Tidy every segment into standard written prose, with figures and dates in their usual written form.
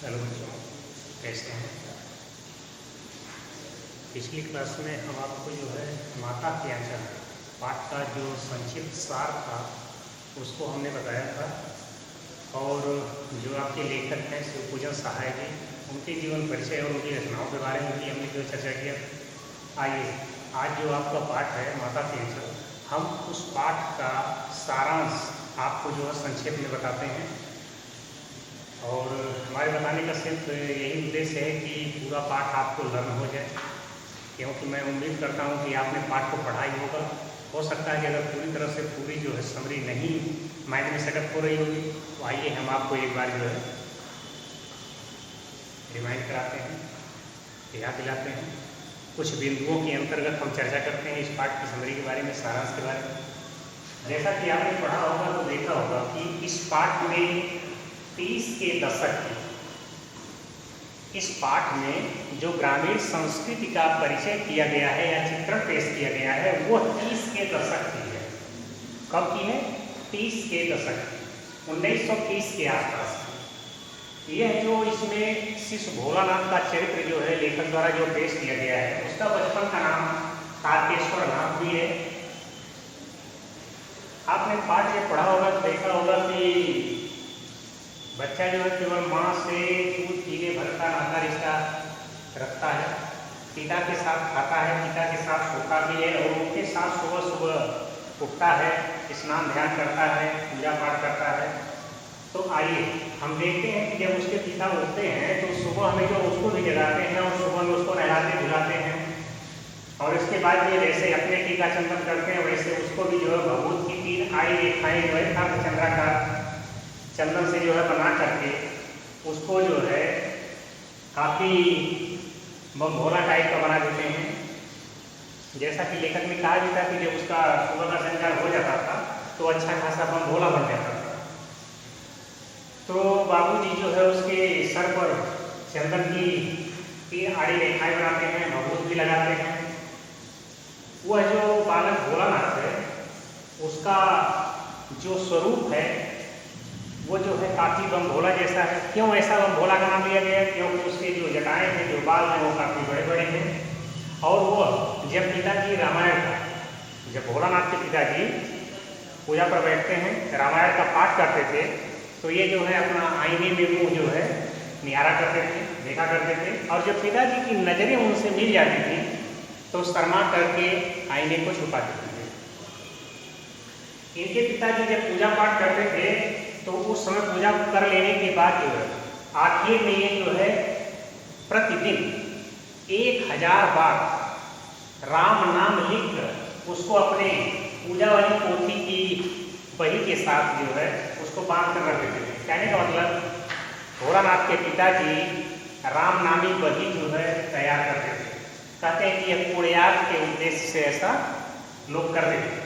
Hello बच्चों, कैसे हैं। पिछली क्लास में हम आपको जो है माता के आंचल पाठ का जो संक्षिप्त सार था उसको हमने बताया था, और जो आपके लेखक हैं शिवपूजन सहाय जी, उनके जीवन परिचय और उनकी रचनाओं के बारे में भी हमने जो चर्चा किया। आइए आज जो आपका पाठ है माता के आंचल, हम उस पाठ का सारांश आपको जो है संक्षेप में बताते हैं। और हमारे बताने का सिर्फ यही उद्देश्य है कि पूरा पाठ आपको लर्न हो जाए, क्योंकि मैं उम्मीद करता हूँ कि आपने पाठ को पढ़ा ही होगा। हो सकता है कि अगर पूरी तरह से पूरी जो है समरी नहीं माइंड में सेटअप हो रही होगी, तो आइए हम आपको एक बार जो है रिमाइंड कराते हैं, याद दिलाते हैं। कुछ बिंदुओं के अंतर्गत हम चर्चा करते हैं इस पाठ की समरी के बारे में, सारांश के बारे में। जैसा कि आपने पढ़ा होगा तो देखा होगा कि इस पाठ में 30 के दशक की, इस पाठ में जो ग्रामीण संस्कृति का परिचय किया गया है या चित्रण पेश किया गया है वो 30 के दशक की है। कब की है? 30 के दशक की, 1930 के आसपास की। यह जो इसमें शिष्य भोलानाथ का चरित्र जो है लेखक द्वारा जो पेश किया गया है, उसका बचपन का नाम तारकेश्वर नाथ भी है। आपने पाठ में पढ़ा होगा तो देखा होगा कि बच्चा जो है केवल माँ से दूध पीने भर का नाता रिश्ता रखता है, पिता के साथ खाता है, पिता के साथ सोता भी है और उनके साथ सुबह सुबह उठता है, स्नान ध्यान करता है, पूजा पाठ करता है। तो आइए हम देखते हैं कि जब उसके पिता उठते हैं तो सुबह हमें जो उसको भी जगाते हैं और सुबह में उसको नहलाते धुलाते हैं, और इसके बाद में जैसे अपने टीका चंदन करते हैं वैसे उसको भी जो है भभूत की 3 आई रेखाएं जो है अर्धचंद्राकार चंदन से जो है बना करके उसको जो है काफ़ी बम भोला टाइप का बना देते हैं। जैसा कि लेखक ने कहा भी था कि जब उसका सुबह का संचार हो जाता था तो अच्छा खासा बम भोला बन जाता था। तो बाबूजी जो है उसके सर पर चंदन की 3 आड़ी रेखाएं बनाते हैं, भभूत भी लगाते हैं। वह जो बालक भोलानाथ है उसका जो स्वरूप है वो जो है काफ़ी बम भोला जैसा है। क्यों ऐसा बम भोला का नाम लिया गया? क्योंकि उसके जो जटाएं हैं, जो बाल हैं, वो काफ़ी बड़े बड़े हैं। और वह जब पिताजी रामायण का, जब भोलानाथ के पिताजी पूजा पर बैठते हैं, रामायण का पाठ करते थे, तो ये जो है अपना आईने में मुँह जो है निहारा करते थे, देखा करते थे। और जब पिताजी की नज़रें उनसे मिल जाती थी तो शर्मा करके आईने को छुपा देते थे। इनके पिताजी जब पूजा पाठ करते थे तो उस समय पूजा कर लेने के बाद जो है आखिर में ये जो है प्रतिदिन 1000 बार राम नाम लिखकर उसको अपने पूजा वाली पोथी की बही के साथ जो है उसको बांध कर रख देते थे। कहने का मतलब भोलानाथ के पिताजी राम नामी बही जो है तैयार करते थे। कहते हैं कि यह पुण्यार्थ के उद्देश्य से ऐसा लोग कर देते थे।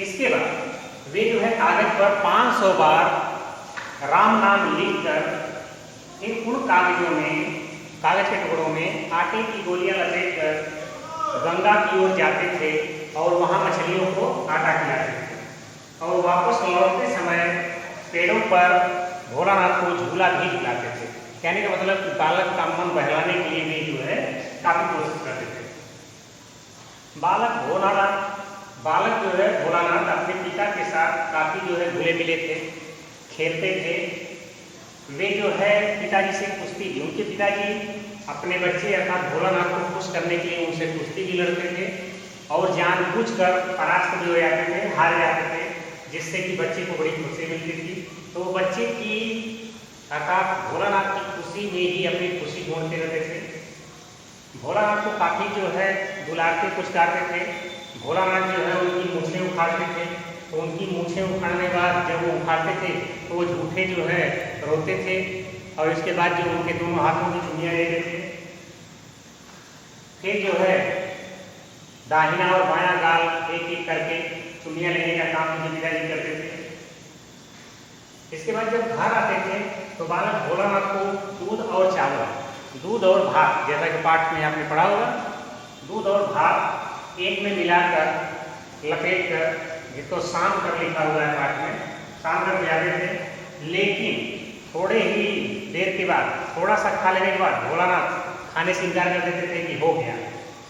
इसके बाद वे जो है कागज पर 500 बार राम नाम लिखकर फिर उन कागजों में, कागज के टुकड़ों में आटे की गोलियां लपेटकर गंगा की ओर जाते थे और वहां मछलियों को आटा खिलाते थे। और वापस लौटते समय पेड़ों पर भोलानाथ को झूला भी खिलाते थे। कहने का मतलब कि बालक का मन बहलाने के लिए भी जो है काफी कोशिश करते थे। बालक जो है भोलानाथ अपने पिता के साथ काफ़ी जो है घुले मिले थे, खेलते थे। वे जो है पिताजी से कुश्ती भी, उनके पिताजी अपने बच्चे अर्थात भोलानाथ को खुश करने के लिए उनसे कुश्ती भी लड़ते थे और जानबूझकर परास्त भी हो जाते थे, हार जाते थे, जिससे कि बच्चे को बड़ी खुशी मिलती थी। तो बच्चे की अर्थात भोलानाथ की खुशी में ही अपनी खुशी ढूंढते रहते थे। भोलानाथ को काफ़ी जो है दुलारते पुचकारते थे। भोलानाथ जो है उनकी मूछें उखाड़ते थे, तो उनकी मूछें उखाड़ने के बाद जब वो उखाड़ते थे तो वो झूठे जो है रोते थे, और इसके बाद जो उनके दोनों हाथों की चुनियाँ ले लेते थे। फिर जो है दाहिना और बायां गाल एक एक करके चुनियाँ लेने का काम उनके पिताजी करते थे। इसके बाद जब घर आते थे तो बालक भोलानाथ को दूध और चावल, दूध और भात, जैसा कि पाठ में आपने पढ़ा होगा, दूध और भात एक में मिलाकर लपेट कर, जिसको शाम कर लिखा हुआ है पाठ में, शाम कर पिलाते थे। लेकिन थोड़े ही देर के बाद, थोड़ा सा खा लेने के बाद भोलानाथ खाने से इनकार कर देते थे कि हो गया।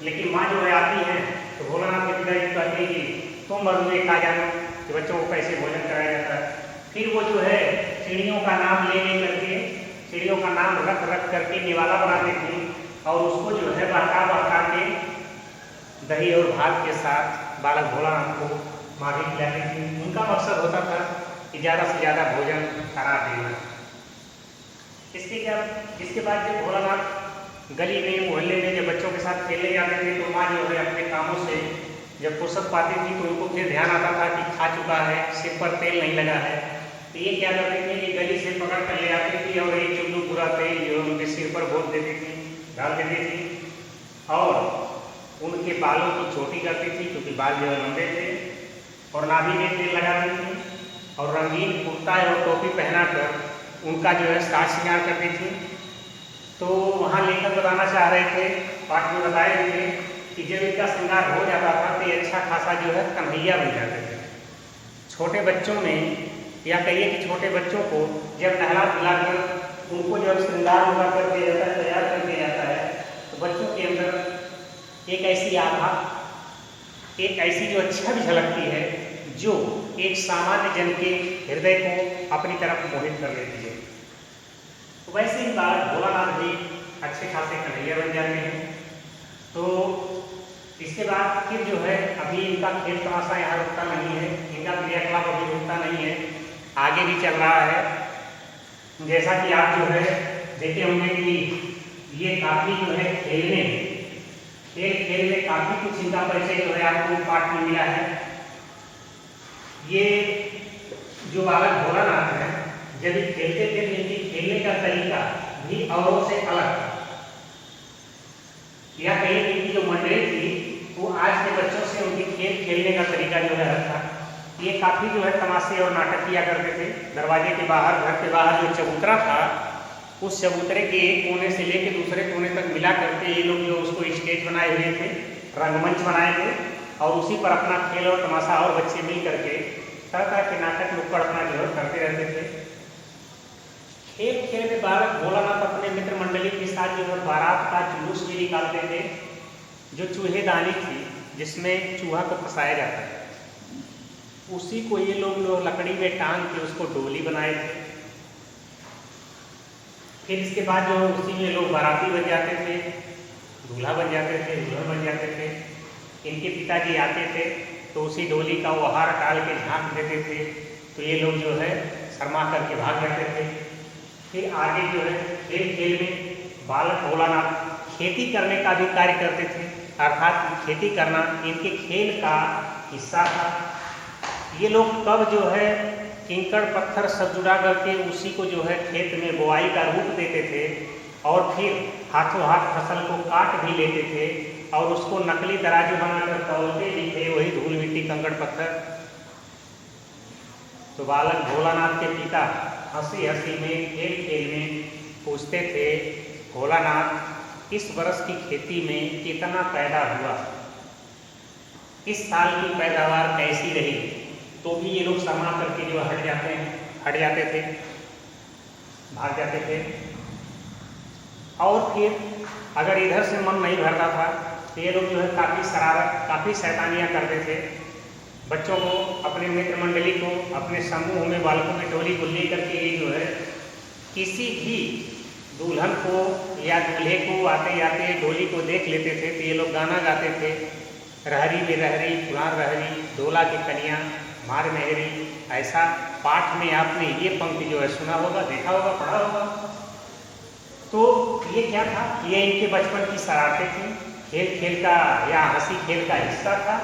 लेकिन माँ जो है आती है तो भोलानाथ के पिताजी कहते हैं कि तुम और मुझे खा जाना, कि बच्चों को कैसे भोजन कराया जाता है। फिर वो जो है चिड़ियों का नाम ले करके, चिड़ियों का नाम रख करके निवाला बनाते थे और उसको जो है बहका के दही और भात के साथ बालक भोलानाथ को माँ भी खिलाती थी। उनका मकसद होता था कि ज़्यादा से ज़्यादा भोजन करा देना। इसके बाद जब भोलानाथ गली में मोहल्ले में जब बच्चों के साथ खेलने जाते थे तो माँ जो है अपने कामों से जब फुर्सत पाती थी तो उनको फिर ध्यान आता था कि खा चुका है, सिर पर तेल नहीं लगा है। तो ये क्या करते थे कि गली से पकड़ कर ले आती थी और एक चुल्लू पूरा तेल जो उनके सिर पर भोर देती थी, डाल देती थी और उनके बालों की चोटी करती थी क्योंकि बाल जो है लंबे थे, और नाभि में तेल लगाती थी और रंगीन कुर्ता और टोपी पहना कर उनका जो है साज श्रृंगार करती थी। तो वहाँ लेखक बताना चाह रहे थे, पाठ में बताए थे कि जब इनका श्रृंगार हो जाता था तो ये अच्छा खासा जो है कन्हैया बन जाते थे। छोटे बच्चों में या कहिए कि छोटे बच्चों को जब नहला धुलाकर उनको जब श्रृंगार उनका कर दिया जाता है, तैयार कर दिया जाता है, तो बच्चों के अंदर एक ऐसी आभा, एक ऐसी जो छवि झलकती है जो एक सामान्य जन के हृदय को अपनी तरफ मोहित कर लेती है। तो वैसे ही बात भोलानाथ भी अच्छे खासे कन्हैया बन जाते हैं। तो इसके बाद फिर जो है अभी इनका खेल तमाशा यहाँ रुकता नहीं है, इनका क्रियाकलाप अभी रुकता नहीं है, आगे भी चल रहा है। जैसा कि आप जो है देखे होंगे कि ये काफ़ी जो है खेल में काफ़ी कुछ इनका परिचय जो है आपको पाठ में मिला है। ये जो बालक भोलानाथ है जब खेलते थे इनके खेलने का तरीका भी औरों से अलग था, या कहीं इनकी जो मंडली थी वो आज के बच्चों से उनकी खेलने का तरीका जो है अलग था। ये काफ़ी जो है तमाशे और नाटक किया करते थे। दरवाजे के बाहर, घर के बाहर जो चबूतरा था, उस चबूतरे के एक कोने से लेकर दूसरे कोने तक मिला करके ये लोग जो उसको स्टेज बनाए हुए थे, रंगमंच बनाए थे और उसी पर अपना खेल और तमाशा और बच्चे मिल करके तरह तरह के नाटक नुक्कड़ अपना जो है करते रहते थे। खेल में बालक भोलानाथ अपने मित्र मंडली के साथ जो है बारात का जुलूस भी निकालते थे, जो चूहेदानी थी जिसमें चूहा को फंसाया जाता है, उसी को ये लोग लकड़ी में टांग के उसको डोली बनाए थे। फिर इसके बाद जो उसी में लोग बाराती बन जाते थे, दूल्हा बन जाते थे, दुल्हन बन जाते थे। इनके पिताजी आते थे तो उसी डोली का वो हार टाल के झांक देते थे, तो ये लोग जो है शर्मा करके भाग जाते थे। फिर आगे जो है खेल में बालक भोलानाथ खेती करने का भी कार्य करते थे, अर्थात खेती करना इनके खेल का हिस्सा था। ये लोग कब जो है कंकड़ पत्थर सब जुड़ा करके उसी को जो है खेत में बोआई का रूप देते थे और फिर हाथों हाथ फसल को काट भी लेते थे और उसको नकली तराजू बनाकर तौलते भी थे, वही धूल मिट्टी कंकड़ पत्थर। तो बालक भोलानाथ के पिता हंसी हंसी में खेल में पूछते थे, भोलानाथ इस वर्ष की खेती में कितना पैदा हुआ, इस साल की पैदावार कैसी रही? तो भी ये लोग शर्मा करके जो हट जाते थे, भाग जाते थे। और फिर अगर इधर से मन नहीं भरता था तो ये लोग जो है काफ़ी शरारत, काफ़ी शैतानियाँ करते थे। बच्चों को, अपने मित्र मंडली को, अपने समूह में बालकों की टोली को ले करके ये जो है किसी भी दुल्हन को या दूल्हे को आते आते डोली को देख लेते थे तो ये लोग गाना गाते थे, रहरी में रहरी फुलार रहरी डोला की कन्या मार मेहरी। ऐसा पाठ में आपने ये पंक्ति जो है सुना होगा, देखा होगा, पढ़ा होगा। तो ये क्या था, ये इनके बचपन की शरारतें थी, खेल का या हंसी खेल का हिस्सा था।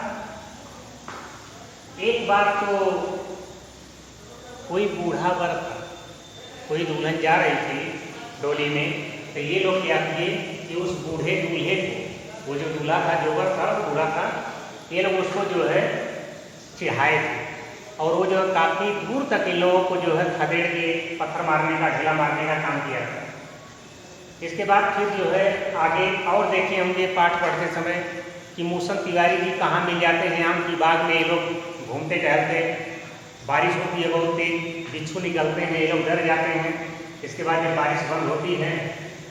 एक बार तो कोई बूढ़ा वर था, कोई दुल्हन जा रही थी डोली में, तो ये लोग क्या किए कि उस बूढ़े दूल्हे को, वो जो दूल्हा था, जो वर था, बूढ़ा था, ये लोग उसको जो है चिढ़ाए थे और वो जो है काफ़ी दूर तक इन लोगों को जो है खदेड़ के पत्थर मारने का, ढीला मारने का काम किया था। इसके बाद फिर जो है आगे और देखे होंगे पाठ पढ़ते समय कि मूसल तिवारी जी कहाँ मिल जाते हैं, आम की बाग में ये लोग घूमते टहलते, बारिश होती है बहुत तेज, बिच्छू निकलते हैं, ये लोग डर जाते हैं, इसके बाद जब बारिश बंद होती है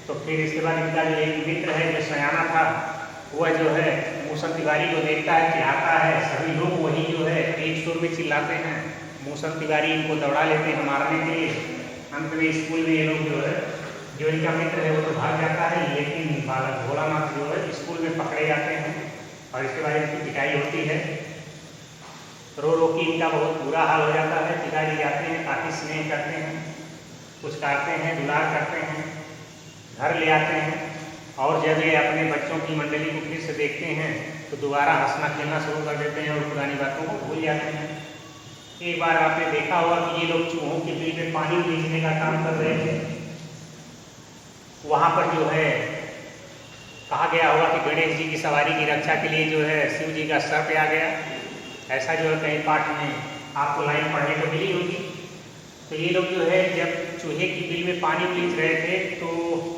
तो फिर इसके बाद इनका जो एक मित्र है जो सयाना था, वह जो है मूसल तिवारी को देखता है, चिढ़ाता है। सभी लोग वही जो है एक सुर में चिल्लाते हैं। मूसल तिवारी इनको दौड़ा लेते हैं मारने के लिए। अंत में स्कूल में ये लोग जो इनका मित्र है वो तो भाग जाता है, लेकिन बालक भोलानाथ जो है स्कूल में पकड़े जाते हैं और इसके बाद इनकी पिटाई होती है। रो रो के इनका बहुत बुरा हाल हो जाता है। पिताजी जाते हैं, काफ़ी स्नेह करते हैं, पुचकारते हैं, दुलार करते हैं, घर ले आते हैं और जब ये अपने बच्चों की मंडली को फिर से देखते हैं तो दोबारा हंसना खेलना शुरू कर देते हैं और पुरानी बातों को भूल जाते हैं। एक बार आपने देखा होगा कि ये लोग चूहों के बिल में पानी बेचने का काम कर रहे थे। वहाँ पर जो है कहा गया होगा कि गणेश जी की सवारी की रक्षा के लिए जो है शिव जी का सर्प आ गया। ऐसा जो है कहीं पाठ में आपको लाइन पढ़ने को मिली होगी। तो ये लोग जो है जब चूहे की बिल में पानी बेच रहे थे तो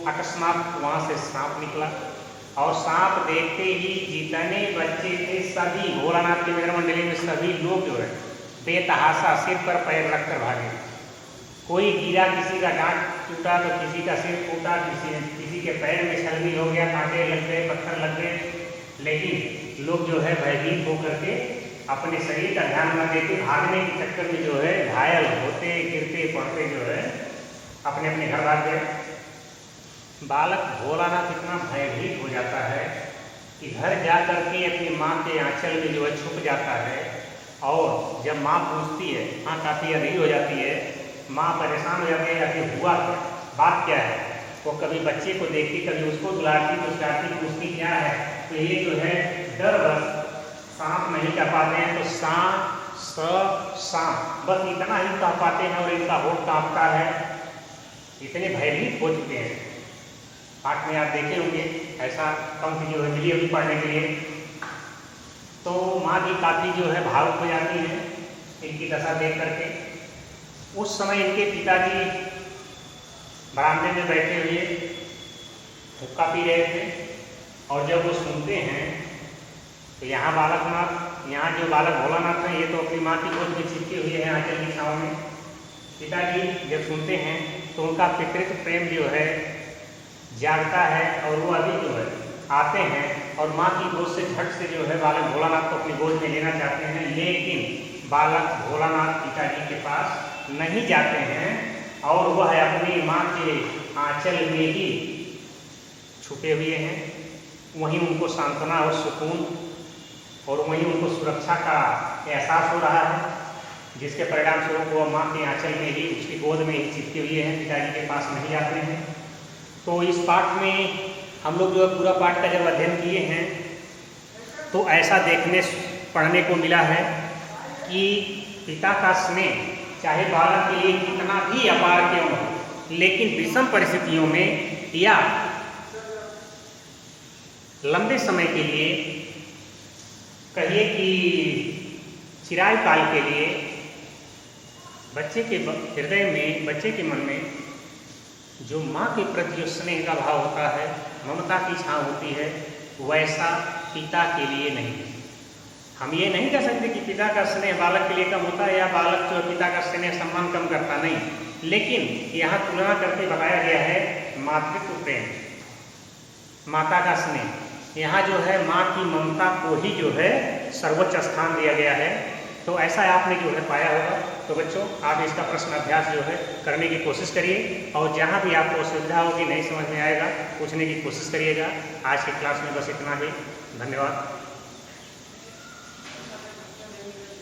अकस्मात वहाँ से सांप निकला और सांप देखते ही जितने बच्चे थे सभी भोलानाथ के मित्र मंडली में सभी लोग जो है बेतहासा सिर पर पैर रखकर भागे। कोई गिरा, किसी का डांट टूटा तो किसी का सिर फूटा, किसी के पैर में छलनी हो गया, कांटे लग गए, पत्थर लग गए। लेकिन लोग जो है भयभीत होकर के अपने शरीर का ध्यान न देते भागने के चक्कर में जो है घायल होते, गिरते पड़ते जो है अपने अपने घर भाग गए। बालक भोलानाथ इतना भयभीत हो जाता है कि घर जा करके अपनी माँ के आंचल में जो है छुप जाता है। और जब माँ पूछती है, माँ काफ़ी अधीर हो जाती है, माँ परेशान हो जाती है कि हुआ क्या, बात क्या है। वो कभी बच्चे को देखती, कभी उसको बुलाती, पुचकारती, पूछती क्या है। तो ये जो है डर बस सांप नहीं कह पाते हैं तो सांप बस इतना ही कह पाते हैं और इनका होठ कांपता है। इतने भयभीत हो चुके हैं। पाठ में आप देखे होंगे ऐसा पंक्ति जो है मिली होगी पढ़ने के लिए। तो माँ भी काफ़ी जो है भावुक हो जाती है इनकी दशा देख करके। उस समय इनके पिताजी बरामदे में बैठे हुए हुक्का पी रहे थे और जब वो सुनते हैं तो यहाँ जो बालक भोलानाथ हैं ये तो अपनी माँ की गोद में चिपके हुए हैं आंचल की छाँव में। पिताजी जब सुनते हैं तो उनका पितृत्व प्रेम जो है जागता है और वो अभी जो है आते हैं और माँ की गोद से झट से जो है बालक भोलानाथ को अपनी गोद में लेना चाहते हैं। लेकिन बालक भोलानाथ पिताजी के पास नहीं जाते हैं और वह अपनी माँ के आंचल में ही छुपे हुए हैं। वहीं उनको सांत्वना और सुकून और वहीं उनको सुरक्षा का एहसास हो रहा है, जिसके परिणाम स्वरूप वह माँ के आंचल में ही उसकी गोद में ही चिपके हुए हैं, पिताजी के पास नहीं जाते हैं। तो इस पाठ में हम लोग जो है पूरा पाठ का जब अध्ययन किए हैं तो ऐसा पढ़ने को मिला है कि पिता का स्नेह चाहे बालक के लिए कितना भी अपार क्यों हो, लेकिन विषम परिस्थितियों में या लंबे समय के लिए, कहिए कि चिराय काल के लिए बच्चे के हृदय में, बच्चे के मन में जो माँ के प्रति जो स्नेह का भाव होता है, ममता की छाँव होती है, वैसा पिता के लिए नहीं है। हम ये नहीं कह सकते कि पिता का स्नेह बालक के लिए कम होता है या बालक जो पिता का स्नेह सम्मान कम करता, नहीं। लेकिन यहाँ तुलना करके बताया गया है मातृत्व प्रेम, माता का स्नेह। यहाँ जो है माँ की ममता को ही जो है सर्वोच्च स्थान दिया गया है। तो ऐसा आपने जो है पाया होगा। तो बच्चों आप इसका प्रश्न अभ्यास जो है करने की कोशिश करिए और जहाँ भी आपको असुविधा होगी, नहीं समझ में आएगा, पूछने की कोशिश करिएगा। आज की क्लास में बस इतना ही। धन्यवाद।